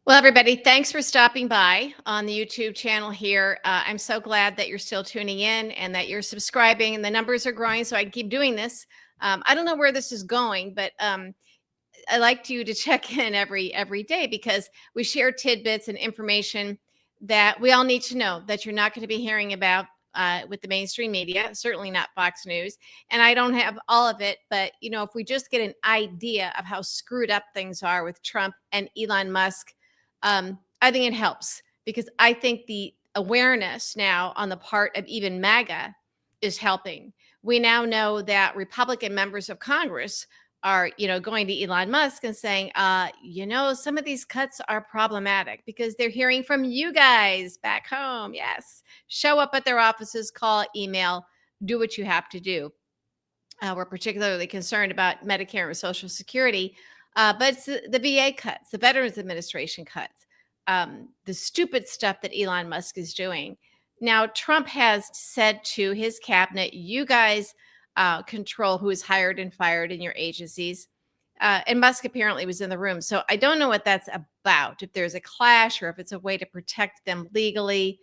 Well, everybody, thanks for stopping by on the YouTube channel here. I'm so glad that you're still tuning in and that you're subscribing, and the numbers are growing, so I can keep doing this. I don't know where this is going, but I like you to check in every day because we share tidbits and information that we all need to know that you're not going to be hearing about with the mainstream media, certainly not Fox News. And I don't have all of it, but if we just get an idea of how screwed up things are with Trump and Elon Musk, I think it helps because I think the awareness now on the part of even MAGA is helping. We now know that Republican members of Congress are, going to Elon Musk and saying, some of these cuts are problematic because they're hearing from you guys back home. Yes. Show up at their offices, call, email, do what you have to do. We're particularly concerned about Medicare and Social Security, but it's the VA cuts, the Veterans Administration cuts, the stupid stuff that Elon Musk is doing. Now, Trump has said to his cabinet, you guys control who is hired and fired in your agencies. And Musk apparently was in the room. So I don't know what that's about, if there's a clash or if it's a way to protect them legally.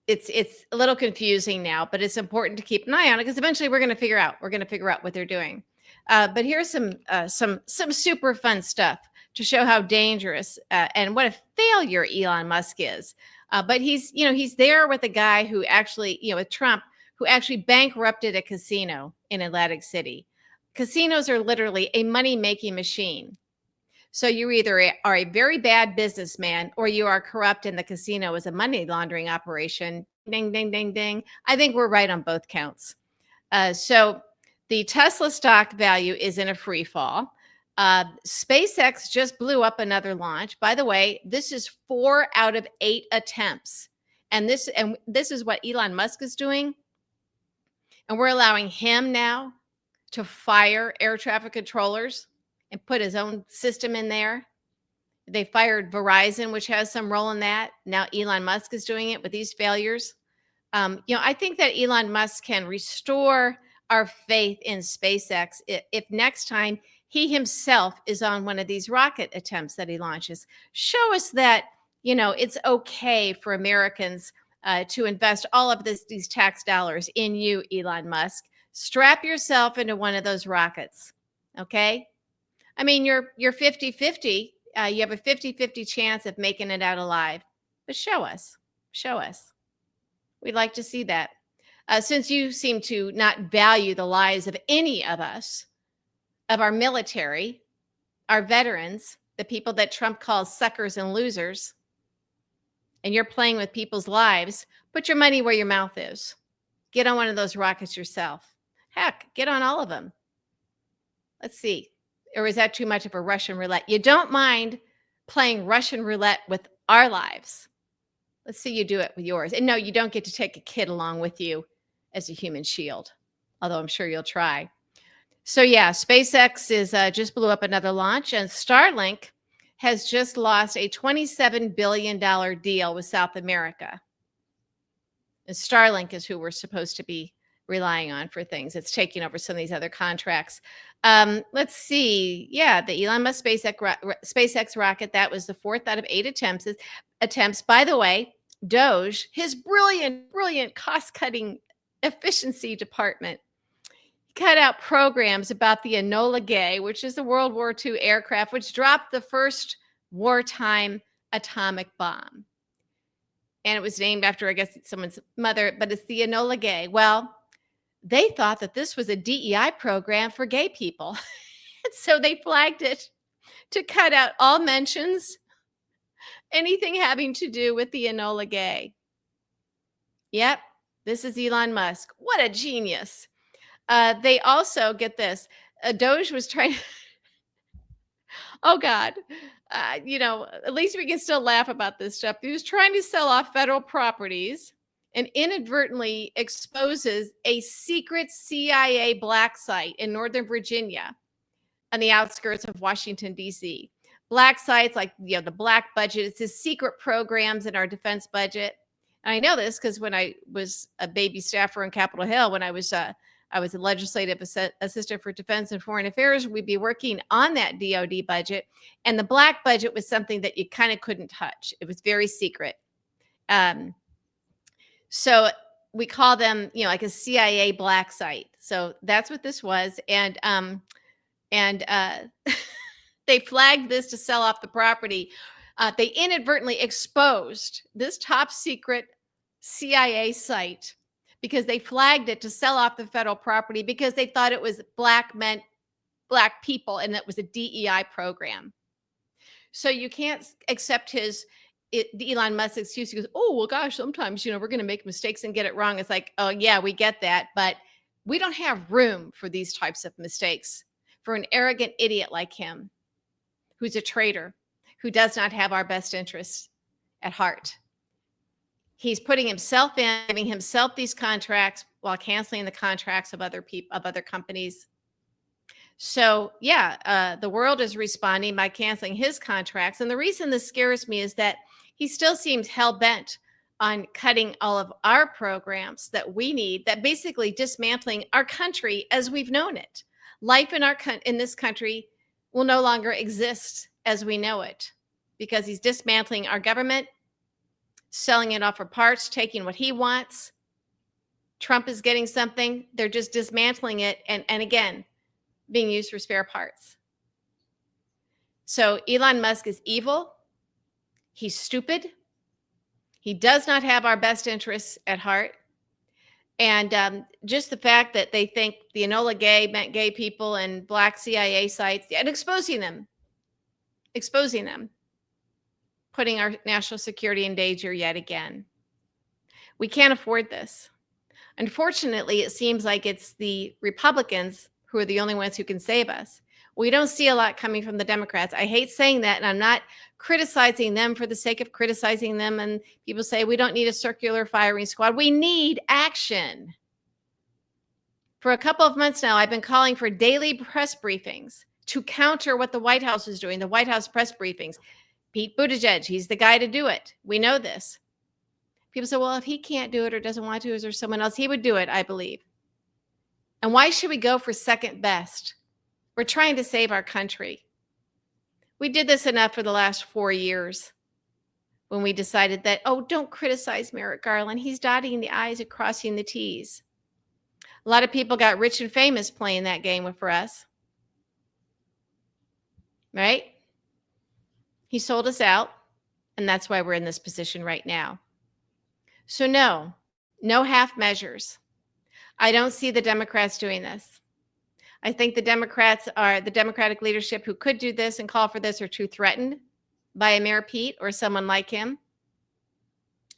It's a little confusing now, but it's important to keep an eye on it because eventually we're going to figure out what they're doing. But here's some super fun stuff to show how dangerous and what a failure Elon Musk is. But he's there with a guy who actually, with Trump, who actually bankrupted a casino in Atlantic City. Casinos are literally a money-making machine. So you either are a very bad businessman or you are corrupt and the casino is a money laundering operation. Ding, ding, ding, ding. I think we're right on both counts. So the Tesla stock value is in a free fall. SpaceX just blew up another launch. By the way, this is 4 out of 8 attempts. And this is what Elon Musk is doing. And we're allowing him now to fire air traffic controllers and put his own system in there. They fired Verizon, which has some role in that. Now Elon Musk is doing it with these failures. I think that Elon Musk can restore our faith in SpaceX if next time he himself is on one of these rocket attempts that he launches. Show us that, it's okay for Americans to invest all of these tax dollars in you, Elon Musk. Strap yourself into one of those rockets, okay? I mean, you're 50-50. You have a 50-50 chance of making it out alive. But show us. We'd like to see that. Since you seem to not value the lives of any of us, of our military, our veterans, the people that Trump calls suckers and losers, and you're playing with people's lives, put your money where your mouth is. Get on one of those rockets yourself. Heck, get on all of them. Let's see. Or is that too much of a Russian roulette? You don't mind playing Russian roulette with our lives. Let's see you do it with yours. And no, you don't get to take a kid along with you as a human shield, although I'm sure you'll try. So yeah, SpaceX is just blew up another launch, and Starlink has just lost a $27 billion deal with South America. And Starlink is who we're supposed to be relying on for things. It's taking over some of these other contracts. Let's see. Yeah, the Elon Musk SpaceX rocket, that was the 4th out of 8 attempts. By the way, DOGE, his brilliant cost-cutting efficiency department, cut out programs about the Enola Gay, which is the World War II aircraft, which dropped the first wartime atomic bomb. And it was named after, I guess, someone's mother, but it's the Enola Gay. Well, they thought that this was a DEI program for gay people. So they flagged it to cut out all mentions, anything having to do with the Enola Gay. Yep, this is Elon Musk. What a genius. They also, get this, DOGE was trying oh God, at least we can still laugh about this stuff. He was trying to sell off federal properties and inadvertently exposes a secret CIA black site in Northern Virginia on the outskirts of Washington, D.C. Black sites like, the black budget. It's his secret programs in our defense budget. And I know this because when I was a baby staffer on Capitol Hill, when I was I was a legislative assistant for defense and foreign affairs. We'd be working on that DOD budget. And the black budget was something that you kind of couldn't touch. It was very secret. So we call them, like a CIA black site. So that's what this was. And they flagged this to sell off the property. They inadvertently exposed this top secret CIA site because they flagged it to sell off the federal property because they thought it was black meant black people and that was a DEI program. So you can't accept Elon Musk's excuse. He goes, oh, well, gosh, sometimes, we're going to make mistakes and get it wrong. It's like, oh, yeah, we get that. But we don't have room for these types of mistakes for an arrogant idiot like him, who's a traitor, who does not have our best interests at heart. He's putting himself in, giving himself these contracts while canceling the contracts of other people, of other companies. So yeah, the world is responding by canceling his contracts. And the reason this scares me is that he still seems hell-bent on cutting all of our programs that we need, that basically dismantling our country as we've known it. Life in this country will no longer exist as we know it because he's dismantling our government, selling it off for parts, taking what he wants. Trump is getting something. They're just dismantling it. And again, being used for spare parts. So Elon Musk is evil. He's stupid. He does not have our best interests at heart. And just the fact that they think the Enola Gay meant gay people and black CIA sites, and exposing them, putting our national security in danger yet again. We can't afford this. Unfortunately, it seems like it's the Republicans who are the only ones who can save us. We don't see a lot coming from the Democrats. I hate saying that, and I'm not criticizing them for the sake of criticizing them. And people say we don't need a circular firing squad. We need action. For a couple of months now, I've been calling for daily press briefings to counter what the White House is doing, the White House press briefings. Pete Buttigieg, he's the guy to do it. We know this. People say, well, if he can't do it or doesn't want to, is there someone else? He would do it, I believe. And why should we go for second best? We're trying to save our country. We did this enough for the last 4 years when we decided that, oh, don't criticize Merrick Garland. He's dotting the I's and crossing the T's. A lot of people got rich and famous playing that game for us. Right? He sold us out, and that's why we're in this position right now. So no half measures. I don't see the Democrats doing this. I think the Democratic leadership who could do this and call for this are too threatened by a Mayor Pete or someone like him.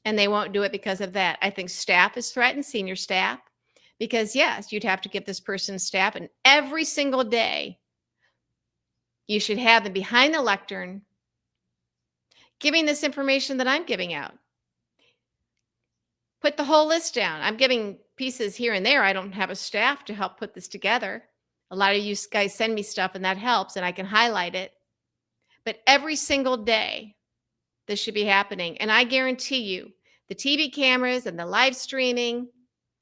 And they won't do it because of that. I think staff is threatened, senior staff, because yes, you'd have to give this person staff, and every single day you should have them behind the lectern giving this information that I'm giving out. Put the whole list down. I'm giving pieces here and there. I don't have a staff to help put this together. A lot of you guys send me stuff and that helps, and I can highlight it. But every single day, this should be happening. And I guarantee you, the TV cameras and the live streaming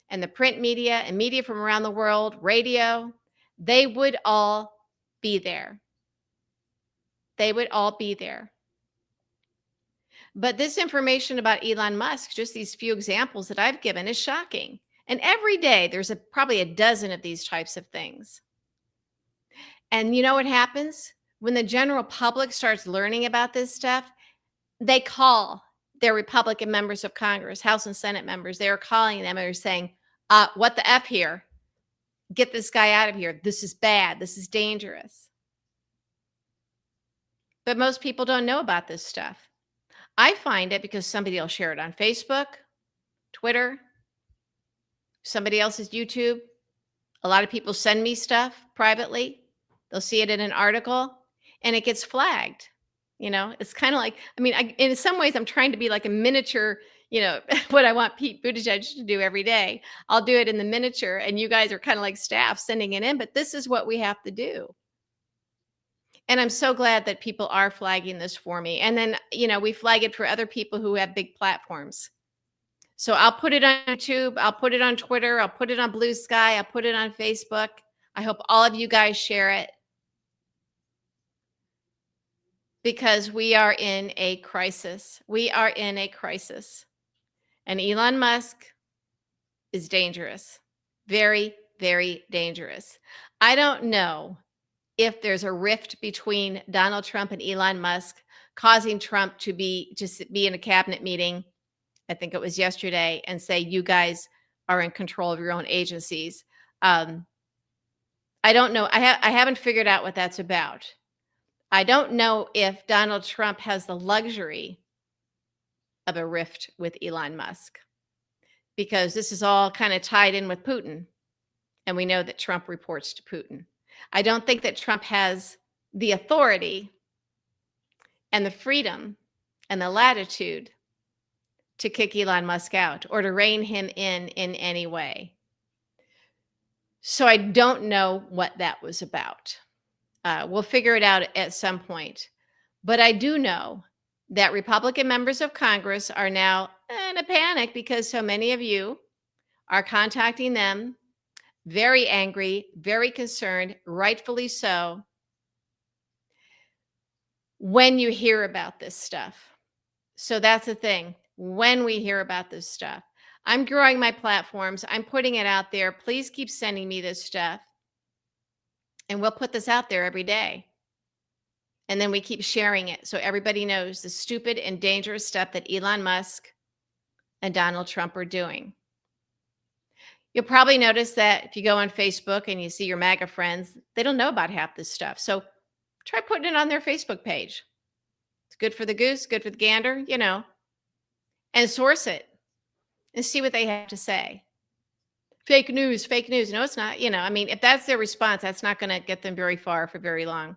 and the print media and media from around the world, radio, they would all be there. They would all be there. But this information about Elon Musk, just these few examples that I've given, is shocking. And every day there's probably a dozen of these types of things. And you know what happens? When the general public starts learning about this stuff, they call their Republican members of Congress, House and Senate members. They're calling them and they're saying, what the F here? Get this guy out of here. This is bad. This is dangerous. But most people don't know about this stuff. I find it because somebody will share it on Facebook, Twitter, somebody else's YouTube. A lot of people send me stuff privately. They'll see it in an article and it gets flagged. It's kind of like, in some ways I'm trying to be like a miniature, what I want Pete Buttigieg to do every day. I'll do it in the miniature, and you guys are kind of like staff sending it in, but this is what we have to do. And I'm so glad that people are flagging this for me. And then, we flag it for other people who have big platforms. So I'll put it on YouTube, I'll put it on Twitter, I'll put it on Blue Sky, I'll put it on Facebook. I hope all of you guys share it because we are in a crisis. We are in a crisis. And Elon Musk is dangerous. Very, very dangerous. I don't know if there's a rift between Donald Trump and Elon Musk causing Trump to be in a cabinet meeting, I think it was yesterday, and say, you guys are in control of your own agencies. I don't know. I haven't figured out what that's about. I don't know if Donald Trump has the luxury of a rift with Elon Musk because this is all kind of tied in with Putin. And we know that Trump reports to Putin. I don't think that Trump has the authority and the freedom and the latitude to kick Elon Musk out or to rein him in any way. So I don't know what that was about. We'll figure it out at some point. But I do know that Republican members of Congress are now in a panic because so many of you are contacting them, very angry, very concerned, rightfully so, when you hear about this stuff. So that's the thing. When we hear about this stuff, I'm growing my platforms. I'm putting it out there. Please keep sending me this stuff. And we'll put this out there every day. And then we keep sharing it so everybody knows the stupid and dangerous stuff that Elon Musk and Donald Trump are doing. You'll probably notice that if you go on Facebook and you see your MAGA friends, they don't know about half this stuff. So try putting it on their Facebook page. It's good for the goose, good for the gander, and source it and see what they have to say. Fake news, fake news. No, it's not. If that's their response, that's not going to get them very far for very long,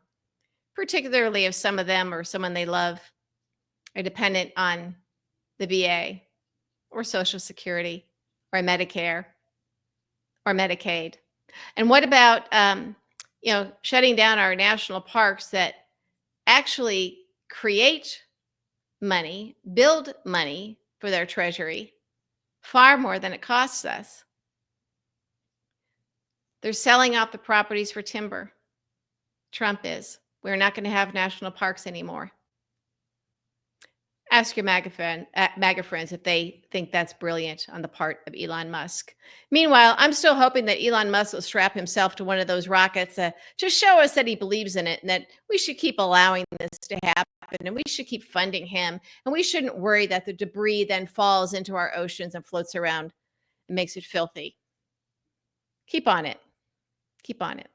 particularly if some of them or someone they love are dependent on the VA or Social Security or Medicare or Medicaid. And what about, shutting down our national parks that actually create money, build money for their treasury, far more than it costs us? They're selling off the properties for timber. Trump is. We're not going to have national parks anymore. Ask your MAGA friends if they think that's brilliant on the part of Elon Musk. Meanwhile, I'm still hoping that Elon Musk will strap himself to one of those rockets to show us that he believes in it and that we should keep allowing this to happen and we should keep funding him. And we shouldn't worry that the debris then falls into our oceans and floats around and makes it filthy. Keep on it. Keep on it.